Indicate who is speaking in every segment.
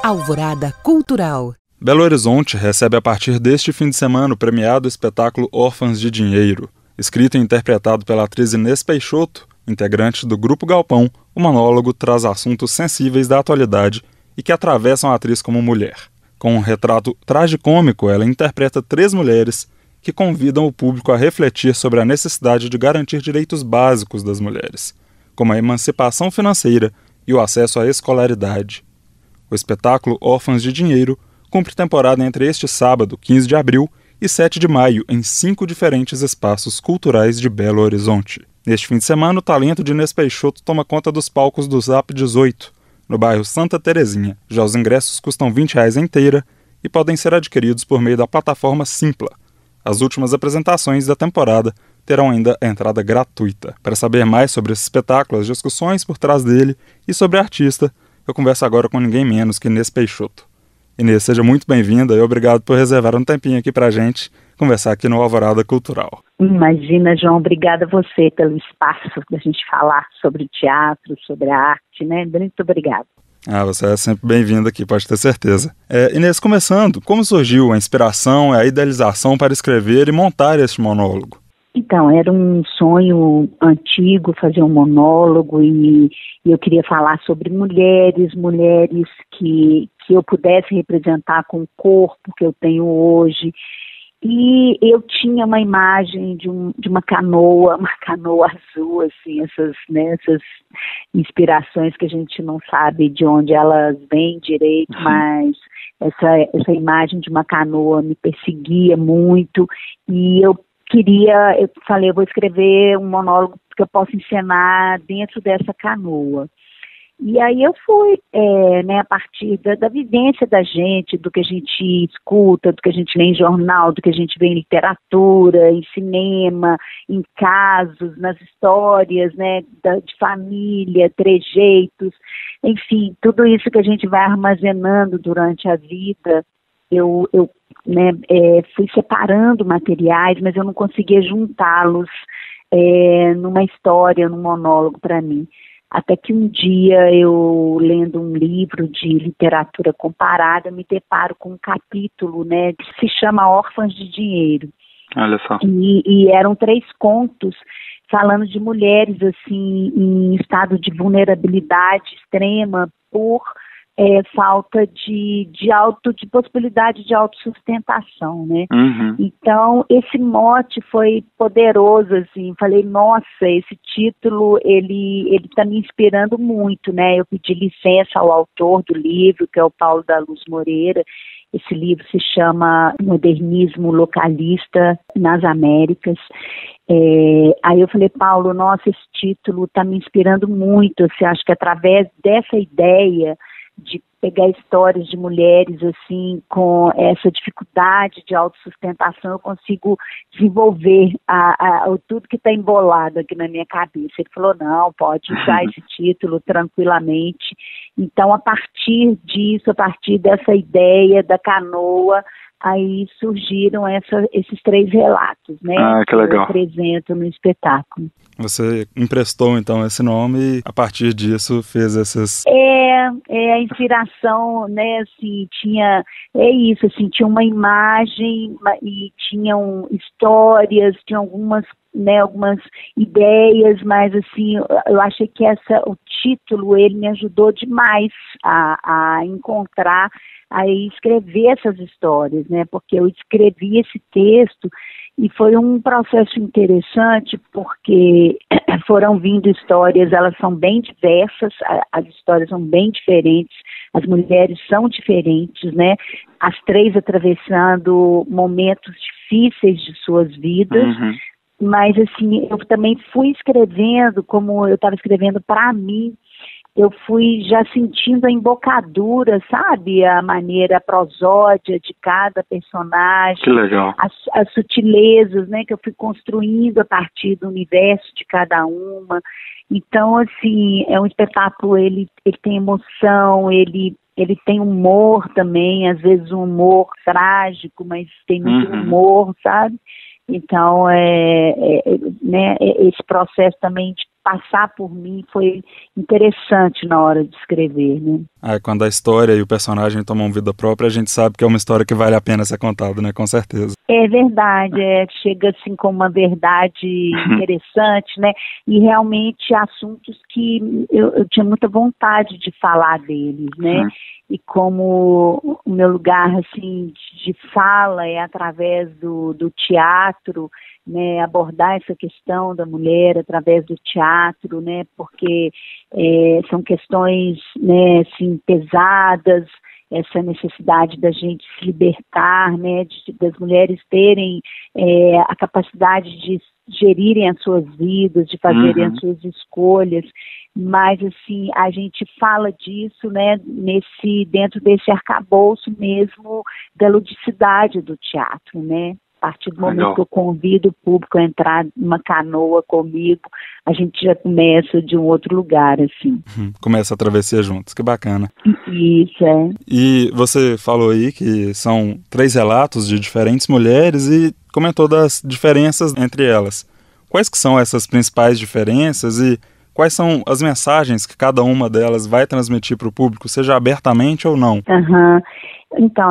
Speaker 1: Alvorada Cultural.
Speaker 2: Belo Horizonte recebe a partir deste fim de semana o premiado espetáculo Órfãs de Dinheiro. Escrito e interpretado pela atriz Inês Peixoto, integrante do Grupo Galpão, o monólogo traz assuntos sensíveis da atualidade e que atravessam a atriz como mulher. Com um retrato tragicômico, ela interpreta 3 mulheres que convidam o público a refletir sobre a necessidade de garantir direitos básicos das mulheres, como a emancipação financeira e o acesso à escolaridade. O espetáculo Órfãs de Dinheiro cumpre temporada entre este sábado, 15 de abril, e 7 de maio, em 5 diferentes espaços culturais de Belo Horizonte. Neste fim de semana, o talento de Inês Peixoto toma conta dos palcos do Zap 18, no bairro Santa Terezinha. Já os ingressos custam R$20 inteira e podem ser adquiridos por meio da plataforma Simpla. As últimas apresentações da temporada terão ainda a entrada gratuita. Para saber mais sobre esse espetáculo, as discussões por trás dele e sobre a artista, eu converso agora com ninguém menos que Inês Peixoto. Inês, seja muito bem-vinda e obrigado por reservar um tempinho aqui pra gente conversar aqui no Alvorada Cultural.
Speaker 3: Imagina, João, obrigada a você pelo espaço da gente falar sobre teatro, sobre a arte, né? Muito obrigada.
Speaker 2: Você é sempre bem-vinda aqui, pode ter certeza. Inês, começando, como surgiu a inspiração e a idealização para escrever e montar este monólogo?
Speaker 3: Então, era um sonho antigo fazer um monólogo e eu queria falar sobre mulheres que eu pudesse representar com o corpo que eu tenho hoje. E eu tinha uma imagem de uma canoa azul, assim, essas inspirações que a gente não sabe de onde elas vêm direito, mas essa imagem de uma canoa me perseguia muito e eu falei, eu vou escrever um monólogo que eu possa encenar dentro dessa canoa. E aí eu fui, a partir da vivência da gente, do que a gente escuta, do que a gente lê em jornal, do que a gente vê em literatura, em cinema, em casos, nas histórias, né, de família, trejeitos, enfim, tudo isso que a gente vai armazenando durante a vida. Eu fui separando materiais, mas eu não conseguia juntá-los numa história, num monólogo para mim. Até que um dia eu, lendo um livro de literatura comparada, me deparo com um capítulo, né, que se chama Órfãs de Dinheiro.
Speaker 2: Olha só.
Speaker 3: E eram 3 contos falando de mulheres assim em estado de vulnerabilidade extrema por falta de possibilidade de autossustentação, né?
Speaker 2: Uhum.
Speaker 3: Então, esse mote foi poderoso, assim, falei, nossa, esse título, ele tá me inspirando muito, né? Eu pedi licença ao autor do livro, que é o Paulo da Luz Moreira. Esse livro se chama Modernismo Localista nas Américas. Aí eu falei, Paulo, nossa, esse título tá me inspirando muito, assim, acho que através dessa ideia de pegar histórias de mulheres assim com essa dificuldade de autossustentação, eu consigo desenvolver tudo que está embolado aqui na minha cabeça. Ele falou, não, pode usar esse título tranquilamente. Então, a partir disso, a partir dessa ideia da canoa, aí surgiram esses 3 relatos, né?
Speaker 2: Que legal.
Speaker 3: Eu apresento no espetáculo.
Speaker 2: Você emprestou, então, esse nome e, a partir disso, fez essas...
Speaker 3: A inspiração, né, assim, tinha uma imagem e tinham histórias, tinha algumas ideias, mas, assim, eu achei que o título, ele me ajudou demais a encontrar, a escrever essas histórias, né, porque eu escrevi esse texto e foi um processo interessante porque foram vindo histórias, elas são bem diversas, as histórias são bem diferentes, as mulheres são diferentes, né? As 3 atravessando momentos difíceis de suas vidas, mas assim, eu também fui escrevendo, como eu estava escrevendo para mim, eu fui já sentindo a embocadura, sabe? A maneira prosódia de cada personagem.
Speaker 2: Que legal.
Speaker 3: As sutilezas, né? Que eu fui construindo a partir do universo de cada uma. Então, assim, é um espetáculo, ele tem emoção, ele tem humor também, às vezes um humor trágico, mas tem muito humor, sabe? Então, esse processo também passar por mim foi interessante na hora de escrever, né?
Speaker 2: Quando a história e o personagem tomam vida própria, a gente sabe que é uma história que vale a pena ser contada, né? Com certeza.
Speaker 3: É verdade, chega assim com uma verdade interessante, né? E realmente assuntos que eu tinha muita vontade de falar deles, né? E como o meu lugar assim de fala é através do teatro, né, abordar essa questão da mulher através do teatro, né, porque são questões, né, assim, pesadas, essa necessidade da gente se libertar, né, das mulheres terem a capacidade de gerirem as suas vidas, de fazerem as suas escolhas, mas assim, a gente fala disso, né, dentro desse arcabouço mesmo da ludicidade do teatro, né. A partir do momento que eu convido o público a entrar numa canoa comigo, a gente já começa de um outro lugar, assim.
Speaker 2: Começa a travessia juntos, que bacana.
Speaker 3: Isso,
Speaker 2: E você falou aí que são 3 relatos de diferentes mulheres e comentou das diferenças entre elas. Quais que são essas principais diferenças e quais são as mensagens que cada uma delas vai transmitir para o público, seja abertamente ou não?
Speaker 3: Então,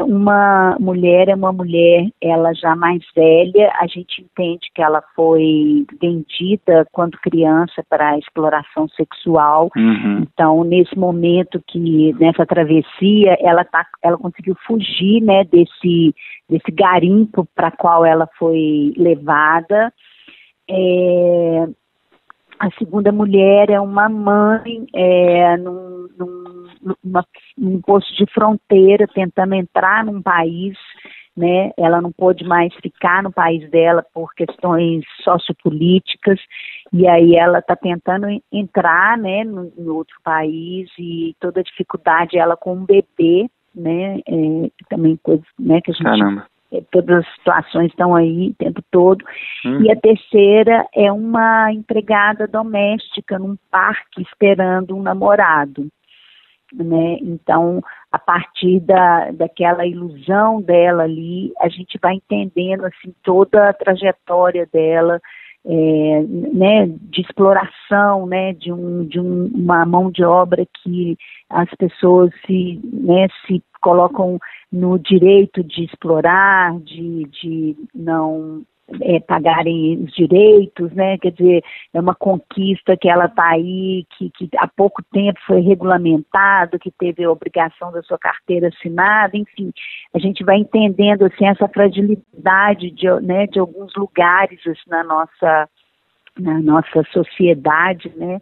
Speaker 3: uma mulher é uma mulher, ela já mais velha, a gente entende que ela foi vendida quando criança para a exploração sexual. Então, nesse momento nessa travessia, ela conseguiu fugir, né, desse garimpo para qual ela foi levada. A segunda mulher é uma mãe num posto de fronteira, tentando entrar num país, né? Ela não pôde mais ficar no país dela por questões sociopolíticas, e aí ela está tentando entrar, né, no outro país, e toda a dificuldade ela com um bebê, né? Também coisa, né, que a gente...
Speaker 4: Caramba.
Speaker 3: Todas as situações estão aí o tempo todo. E a terceira é uma empregada doméstica num parque esperando um namorado, né? Então, a partir daquela ilusão dela ali, a gente vai entendendo assim toda a trajetória dela, né, de exploração, né, de uma mão de obra que as pessoas se colocam no direito de explorar, de não pagarem os direitos, né? Quer dizer, é uma conquista que ela está aí, que há pouco tempo foi regulamentado, que teve a obrigação da sua carteira assinada, enfim, a gente vai entendendo assim essa fragilidade de alguns lugares assim, na nossa sociedade, né,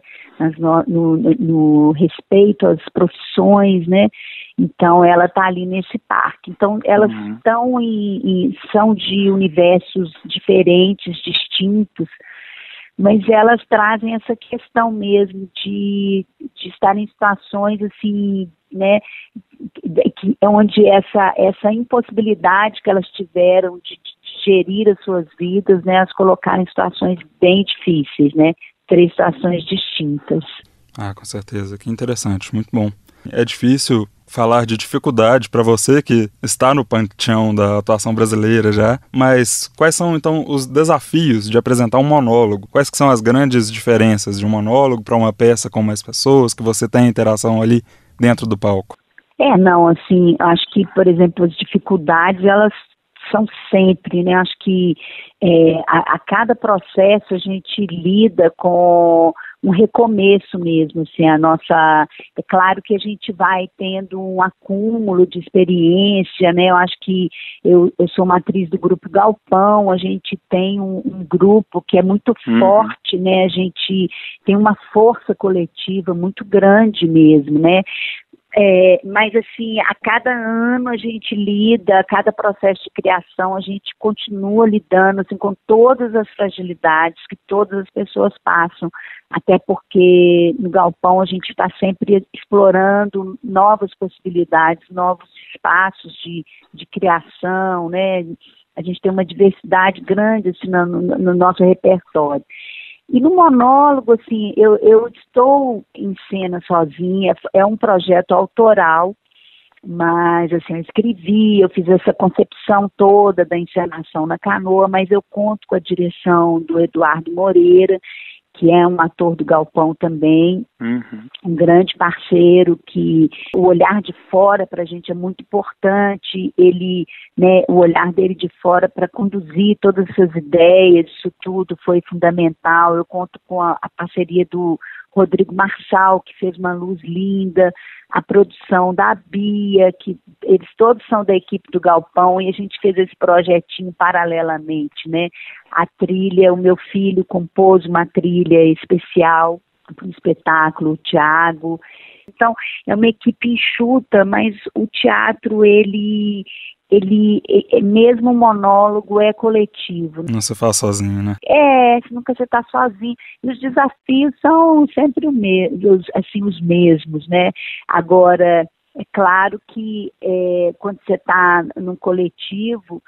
Speaker 3: no respeito às profissões, né, então ela está ali nesse parque. Então elas são de universos diferentes, distintos, mas elas trazem essa questão mesmo de estar em situações assim, né, onde essa impossibilidade que elas tiveram de gerir as suas vidas, né, as colocar em situações bem difíceis, né, 3 situações distintas.
Speaker 2: Com certeza, que interessante, muito bom. É difícil falar de dificuldade para você que está no panteão da atuação brasileira já, mas quais são então os desafios de apresentar um monólogo? Quais que são as grandes diferenças de um monólogo para uma peça com mais pessoas, que você tem interação ali dentro do palco?
Speaker 3: Assim, acho que, por exemplo, as dificuldades, elas são sempre, né, acho que a cada processo a gente lida com um recomeço mesmo, assim, é claro que a gente vai tendo um acúmulo de experiência, né, eu acho que eu sou uma atriz do Grupo Galpão, a gente tem um grupo que é muito forte, né, a gente tem uma força coletiva muito grande mesmo, né, mas assim, a cada ano a gente lida, a cada processo de criação a gente continua lidando assim, com todas as fragilidades que todas as pessoas passam, até porque no Galpão a gente está sempre explorando novas possibilidades, novos espaços de criação, né? A gente tem uma diversidade grande assim, no nosso repertório. E no monólogo, assim, eu estou em cena sozinha, é um projeto autoral, mas, assim, eu fiz essa concepção toda da encenação na canoa, mas eu conto com a direção do Eduardo Moreira, que é um ator do Galpão também,
Speaker 2: Uhum.
Speaker 3: um grande parceiro, que o olhar de fora para a gente é muito importante, ele, né, o olhar dele de fora para conduzir todas essas ideias, isso tudo foi fundamental. Eu conto com a parceria do Rodrigo Marçal, que fez uma luz linda, a produção da Bia, que eles todos são da equipe do Galpão, e a gente fez esse projetinho paralelamente, né? A trilha, o meu filho compôs uma trilha especial para o espetáculo, o Thiago. Então, é uma equipe enxuta, mas o teatro, ele mesmo o monólogo é coletivo.
Speaker 2: Não se faz sozinho, né?
Speaker 3: Nunca você está sozinho. E os desafios são sempre os mesmos, né? Agora, é claro que quando você está num coletivo,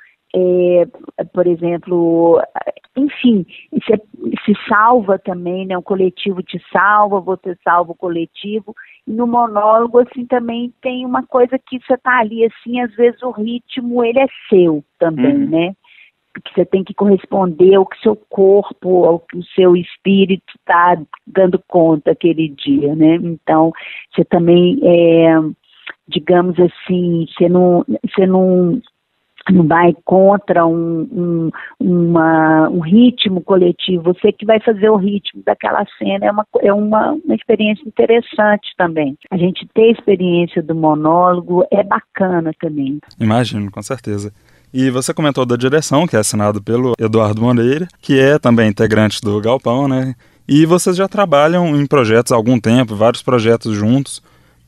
Speaker 3: por exemplo, enfim, se salva também, né? O coletivo te salva, você salva o coletivo. E no monólogo, assim, também tem uma coisa que você tá ali, assim, às vezes o ritmo, ele é seu também, né? Porque você tem que corresponder ao que seu corpo, ao que o seu espírito está dando conta aquele dia, né? Então, você também, digamos assim, você não vai contra um ritmo coletivo, você que vai fazer o ritmo daquela cena, é uma experiência interessante também. A gente ter a experiência do monólogo é bacana também.
Speaker 2: Imagino, com certeza. E você comentou da direção, que é assinado pelo Eduardo Moreira, que é também integrante do Galpão, né? E vocês já trabalham em projetos há algum tempo, vários projetos juntos.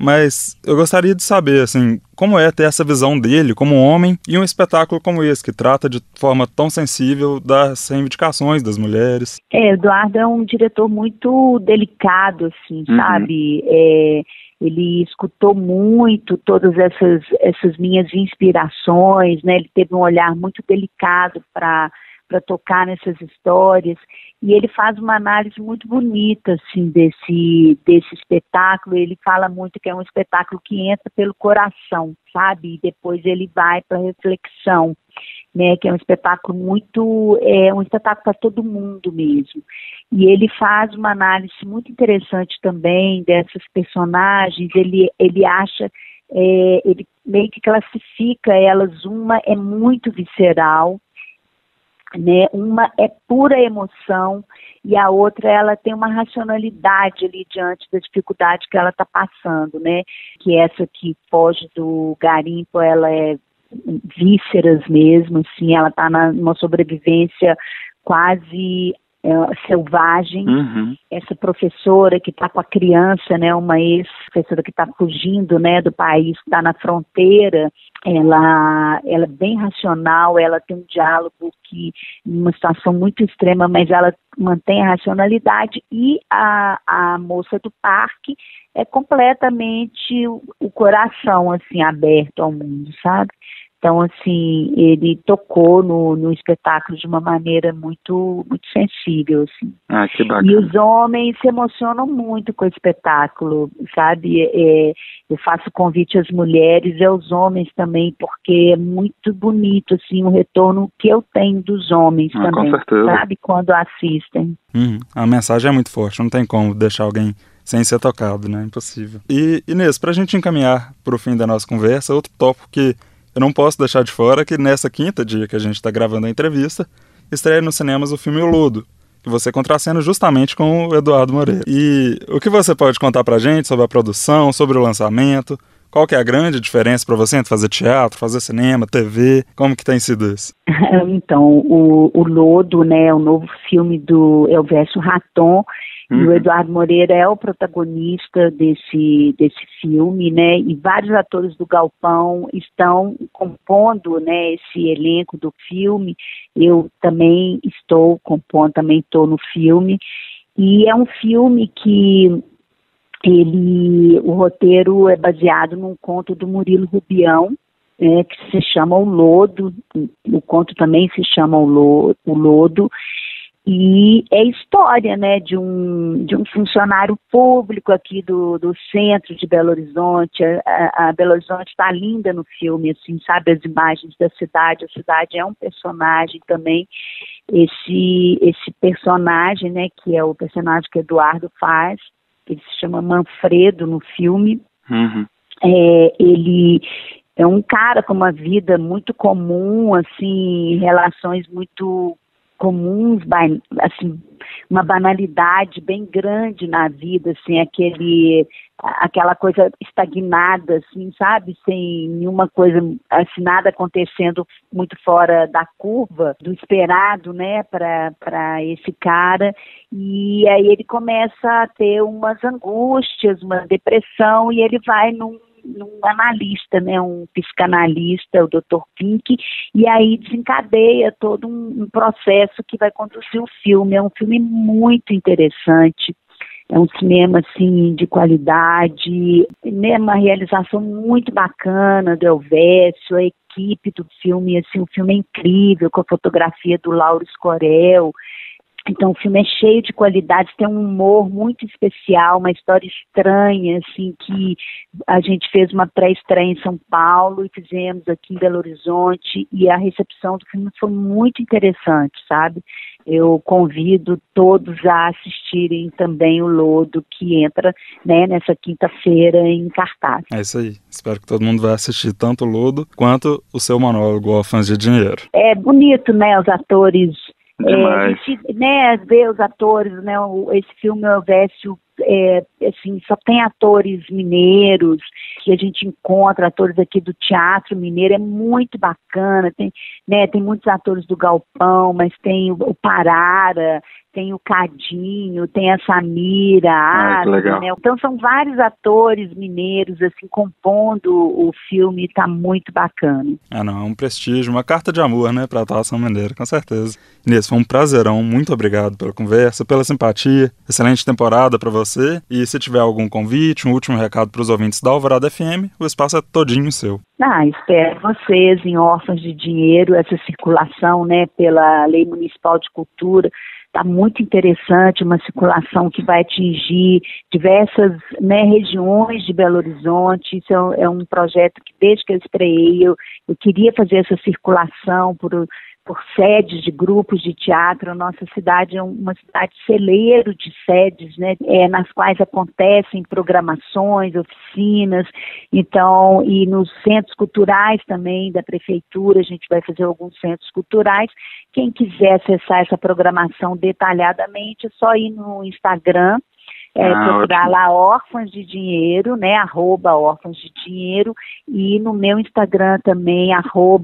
Speaker 2: Mas eu gostaria de saber, assim, como é ter essa visão dele como homem e um espetáculo como esse, que trata de forma tão sensível das reivindicações das mulheres.
Speaker 3: Eduardo é um diretor muito delicado, assim, sabe? Ele escutou muito todas essas minhas inspirações, né? Ele teve um olhar muito delicado para tocar nessas histórias, e ele faz uma análise muito bonita, assim, desse espetáculo. Ele fala muito que é um espetáculo que entra pelo coração, sabe? E depois ele vai para a reflexão, né? Que é um espetáculo um espetáculo para todo mundo mesmo. E ele faz uma análise muito interessante também dessas personagens. Ele acha, ele meio que classifica elas, uma é muito visceral, né? Uma é pura emoção e a outra, ela tem uma racionalidade ali diante da dificuldade que ela está passando, né? Que essa que foge do garimpo, ela é vísceras mesmo, assim, ela está numa sobrevivência quase selvagem. Essa professora que está com a criança, né, uma ex-professora que está fugindo, né, do país, que está na fronteira, ela é bem racional, ela tem um diálogo que, numa situação muito extrema, mas ela mantém a racionalidade, e a moça do parque é completamente o coração, assim, aberto ao mundo, sabe? Então, assim, ele tocou no espetáculo de uma maneira muito, muito sensível, assim.
Speaker 2: Ah, que bacana.
Speaker 3: E os homens se emocionam muito com o espetáculo, sabe? Eu faço convite às mulheres e aos homens também, porque é muito bonito, assim, o retorno que eu tenho dos homens também,
Speaker 2: com certeza.
Speaker 3: Sabe? Quando assistem.
Speaker 2: A mensagem é muito forte, não tem como deixar alguém sem ser tocado, né? Impossível. E Inês, pra gente encaminhar pro fim da nossa conversa, outro tópico que eu não posso deixar de fora, que nessa quinta dia que a gente está gravando a entrevista, estreia nos cinemas o filme O Lodo, que você contracena justamente com o Eduardo Moreira. E o que você pode contar pra gente sobre a produção, sobre o lançamento? Qual que é a grande diferença para você entre fazer teatro, fazer cinema, TV? Como que tem sido isso?
Speaker 3: Então, o Lodo, né, o novo filme do Elvésio Raton, e o Eduardo Moreira é o protagonista desse filme, né, e vários atores do Galpão estão compondo, né, esse elenco do filme. Eu também estou compondo, também estou no filme, e é um filme que o roteiro é baseado num conto do Murilo Rubião, que se chama O Lodo. O conto também se chama O Lodo, e é história, né, de um funcionário público aqui do centro de Belo Horizonte. A Belo Horizonte está linda no filme, assim, sabe, as imagens da cidade. A cidade é um personagem também, esse personagem, né, que é o personagem que Eduardo faz, ele se chama Manfredo no filme. Ele é um cara com uma vida muito comum, assim, relações muito comuns, assim, uma banalidade bem grande na vida, assim, aquela coisa estagnada, assim, sabe, sem nenhuma coisa, assim, nada acontecendo muito fora da curva, do esperado, né, para esse cara, e aí ele começa a ter umas angústias, uma depressão, e ele vai num analista, né, um psicanalista, o Dr. Pink, e aí desencadeia todo um processo que vai conduzir o filme. É um filme muito interessante, é um cinema, assim, de qualidade, né, uma realização muito bacana do Elvésio, a equipe do filme, assim, um filme é incrível, com a fotografia do Lauro Escorel. Então o filme é cheio de qualidade, tem um humor muito especial, uma história estranha, assim, que a gente fez uma pré-estreia em São Paulo e fizemos aqui em Belo Horizonte, e a recepção do filme foi muito interessante, sabe? Eu convido todos a assistirem também o Lodo, que entra, né, nessa quinta-feira em cartaz.
Speaker 2: É isso aí, espero que todo mundo vai assistir tanto o Lodo quanto o seu monólogo Órfãos de Dinheiro.
Speaker 3: É bonito, né, os atores...
Speaker 4: Demais.
Speaker 3: A gente, né, vê os atores, né, esse filme, o Elvésio, assim, só tem atores mineiros, que a gente encontra, atores aqui do Teatro Mineiro, é muito bacana, tem muitos atores do Galpão, mas tem o Parara, tem o Cadinho, tem a Samira,
Speaker 4: legal.
Speaker 3: né? Então são vários atores mineiros, assim, compondo o filme, tá muito bacana.
Speaker 2: É um prestígio, uma carta de amor, né, pra atuação mineira, com certeza. Inês, foi um prazerão, muito obrigado pela conversa, pela simpatia, excelente temporada pra você, e se tiver algum convite, um último recado pros ouvintes da Alvorada FM, o espaço é todinho seu.
Speaker 3: Espero vocês em Órfãos de Dinheiro, essa circulação, né, pela Lei Municipal de Cultura, está muito interessante, uma circulação que vai atingir diversas, né, regiões de Belo Horizonte. Isso é um projeto que, desde que eu estreiei, eu queria fazer essa circulação por sedes de grupos de teatro. A nossa cidade é uma cidade celeiro de sedes, né, nas quais acontecem programações, oficinas, então, e nos centros culturais também da prefeitura, a gente vai fazer alguns centros culturais. Quem quiser acessar essa programação detalhadamente, é só ir no Instagram, procurar lá Órfãos de Dinheiro, né, @Órfãos de Dinheiro, e no meu Instagram também,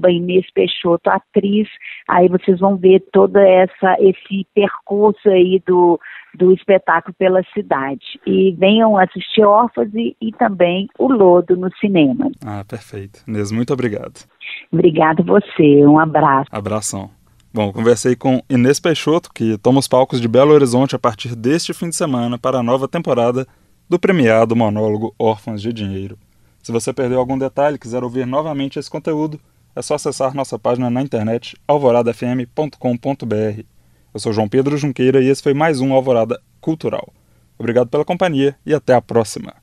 Speaker 3: @Inês Peixoto Atriz. Aí vocês vão ver todo esse percurso aí do espetáculo pela cidade. E venham assistir Órfãos e também o Lodo no cinema.
Speaker 2: Perfeito. Inês, muito obrigado.
Speaker 3: Obrigada a você, um abraço.
Speaker 2: Abração. Bom, conversei com Inês Peixoto, que toma os palcos de Belo Horizonte a partir deste fim de semana para a nova temporada do premiado monólogo Órfãos de Dinheiro. Se você perdeu algum detalhe e quiser ouvir novamente esse conteúdo, é só acessar nossa página na internet alvoradafm.com.br. Eu sou João Pedro Junqueira e esse foi mais um Alvorada Cultural. Obrigado pela companhia e até a próxima.